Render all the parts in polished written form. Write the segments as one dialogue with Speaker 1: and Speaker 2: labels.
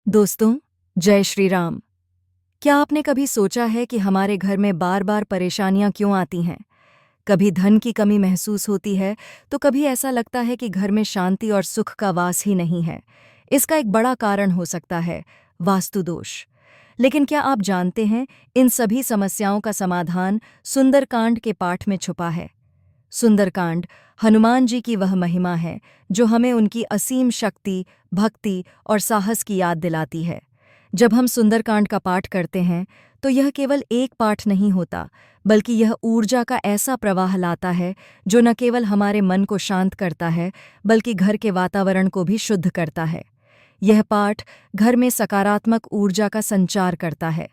Speaker 1: दोस्तों, जय श्री राम। क्या आपने कभी सोचा है कि हमारे घर में बार बार परेशानियां क्यों आती हैं? कभी धन की कमी महसूस होती है, तो कभी ऐसा लगता है कि घर में शांति और सुख का वास ही नहीं है। इसका एक बड़ा कारण हो सकता है वास्तु दोष। लेकिन क्या आप जानते हैं, इन सभी समस्याओं का समाधान सुंदरकांड के पाठ में छुपा है। सुंदरकांड हनुमान जी की वह महिमा है जो हमें उनकी असीम शक्ति, भक्ति और साहस की याद दिलाती है। जब हम सुंदरकांड का पाठ करते हैं तो यह केवल एक पाठ नहीं होता, बल्कि यह ऊर्जा का ऐसा प्रवाह लाता है जो न केवल हमारे मन को शांत करता है, बल्कि घर के वातावरण को भी शुद्ध करता है। यह पाठ घर में सकारात्मक ऊर्जा का संचार करता है,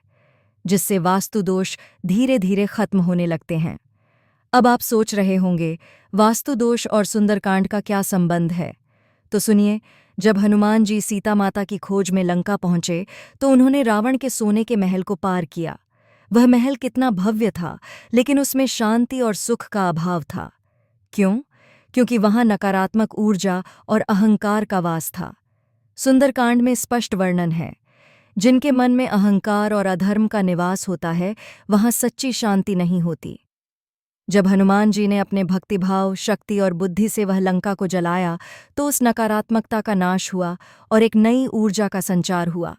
Speaker 1: जिससे वास्तु दोष धीरे धीरे खत्म होने लगते हैं। अब आप सोच रहे होंगे, वास्तु दोष और सुंदरकांड का क्या संबंध है? तो सुनिए, जब हनुमान जी सीता माता की खोज में लंका पहुंचे तो उन्होंने रावण के सोने के महल को पार किया। वह महल कितना भव्य था, लेकिन उसमें शांति और सुख का अभाव था। क्यों? क्योंकि वहां नकारात्मक ऊर्जा और अहंकार का वास था। सुंदरकांड में स्पष्ट वर्णन है, जिनके मन में अहंकार और अधर्म का निवास होता है, वहां सच्ची शांति नहीं होती। जब हनुमान जी ने अपने भक्तिभाव, शक्ति और बुद्धि से वह लंका को जलाया, तो उस नकारात्मकता का नाश हुआ और एक नई ऊर्जा का संचार हुआ।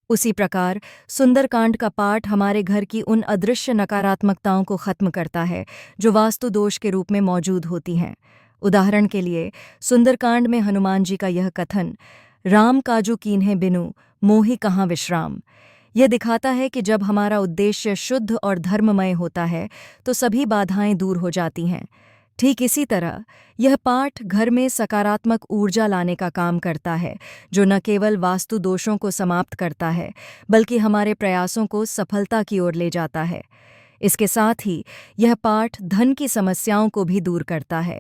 Speaker 1: उसी प्रकार सुंदरकांड का पाठ हमारे घर की उन अदृश्य नकारात्मकताओं को खत्म करता है जो वास्तु दोष के रूप में मौजूद होती हैं। उदाहरण के लिए, सुंदरकांड में हनुमान जी का यह कथन, राम काजू कीन्हे बिनु मोहि कहाँ विश्राम, यह दिखाता है कि जब हमारा उद्देश्य शुद्ध और धर्ममय होता है तो सभी बाधाएं दूर हो जाती हैं। ठीक इसी तरह यह पाठ घर में सकारात्मक ऊर्जा लाने का काम करता है, जो न केवल वास्तु दोषों को समाप्त करता है, बल्कि हमारे प्रयासों को सफलता की ओर ले जाता है। इसके साथ ही यह पाठ धन की समस्याओं को भी दूर करता है।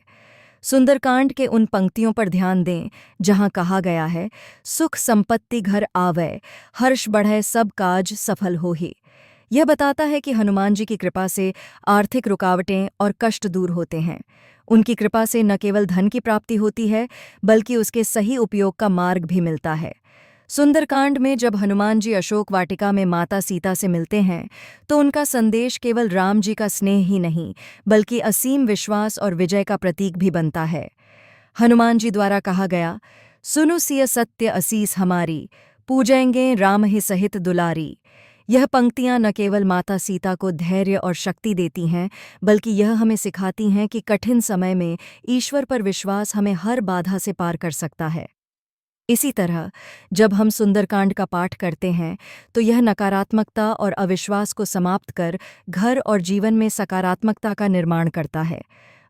Speaker 1: सुंदरकांड के उन पंक्तियों पर ध्यान दें जहां कहा गया है, सुख संपत्ति घर आवै, हर्ष बढ़े सब काज सफल हो ही। यह बताता है कि हनुमान जी की कृपा से आर्थिक रुकावटें और कष्ट दूर होते हैं। उनकी कृपा से न केवल धन की प्राप्ति होती है, बल्कि उसके सही उपयोग का मार्ग भी मिलता है। सुंदरकांड में जब हनुमान जी अशोक वाटिका में माता सीता से मिलते हैं, तो उनका संदेश केवल राम जी का स्नेह ही नहीं, बल्कि असीम विश्वास और विजय का प्रतीक भी बनता है। हनुमान जी द्वारा कहा गया, सुनु सिय सत्य असीस हमारी, पूजेंगे राम ही सहित दुलारी। यह पंक्तियां न केवल माता सीता को धैर्य और शक्ति देती हैं, बल्कि यह हमें सिखाती हैं कि कठिन समय में ईश्वर पर विश्वास हमें हर बाधा से पार कर सकता है। इसी तरह जब हम सुंदरकांड का पाठ करते हैं तो यह नकारात्मकता और अविश्वास को समाप्त कर घर और जीवन में सकारात्मकता का निर्माण करता है।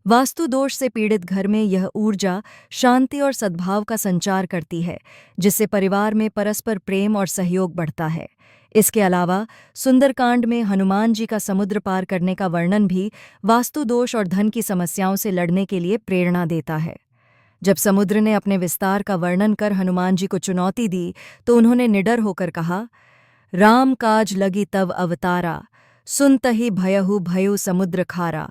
Speaker 1: वास्तु दोष से पीड़ित घर में यह ऊर्जा शांति और सद्भाव का संचार करती है, जिससे परिवार में परस्पर प्रेम और सहयोग बढ़ता है। इसके अलावा सुंदरकांड में हनुमान जी का समुद्र पार करने का वर्णन भी वास्तु दोष और धन की समस्याओं से लड़ने के लिए प्रेरणा देता है। जब समुद्र ने अपने विस्तार का वर्णन कर हनुमान जी को चुनौती दी, तो उन्होंने निडर होकर कहा, राम काज लगी तव अवतारा, सुनतहि भयहु भयु समुद्र खारा।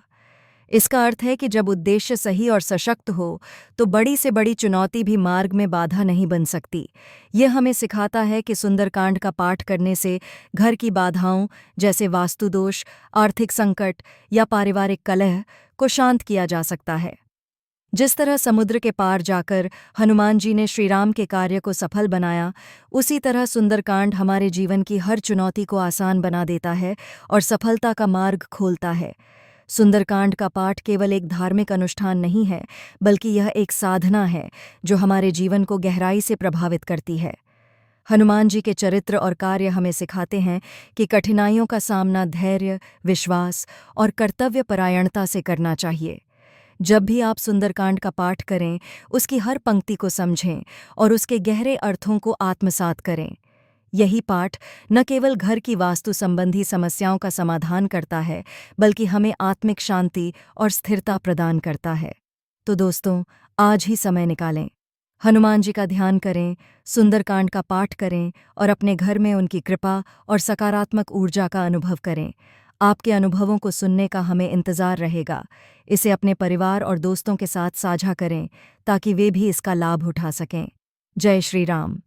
Speaker 1: इसका अर्थ है कि जब उद्देश्य सही और सशक्त हो तो बड़ी से बड़ी चुनौती भी मार्ग में बाधा नहीं बन सकती। यह हमें सिखाता है कि सुंदरकांड का पाठ करने से घर की बाधाओं जैसे वास्तुदोष, आर्थिक संकट या पारिवारिक कलह को शांत किया जा सकता है। जिस तरह समुद्र के पार जाकर हनुमान जी ने श्रीराम के कार्य को सफल बनाया, उसी तरह सुंदरकांड हमारे जीवन की हर चुनौती को आसान बना देता है और सफलता का मार्ग खोलता है। सुंदरकांड का पाठ केवल एक धार्मिक अनुष्ठान नहीं है, बल्कि यह एक साधना है जो हमारे जीवन को गहराई से प्रभावित करती है। हनुमान जी के चरित्र और कार्य हमें सिखाते हैं कि कठिनाइयों का सामना धैर्य, विश्वास और कर्तव्यपरायणता से करना चाहिए। जब भी आप सुंदरकांड का पाठ करें, उसकी हर पंक्ति को समझें और उसके गहरे अर्थों को आत्मसात करें। यही पाठ न केवल घर की वास्तु संबंधी समस्याओं का समाधान करता है, बल्कि हमें आत्मिक शांति और स्थिरता प्रदान करता है। तो दोस्तों, आज ही समय निकालें, हनुमान जी का ध्यान करें, सुंदरकांड का पाठ करें और अपने घर में उनकी कृपा और सकारात्मक ऊर्जा का अनुभव करें। आपके अनुभवों को सुनने का हमें इंतज़ार रहेगा। इसे अपने परिवार और दोस्तों के साथ साझा करें ताकि वे भी इसका लाभ उठा सकें। जय श्री राम।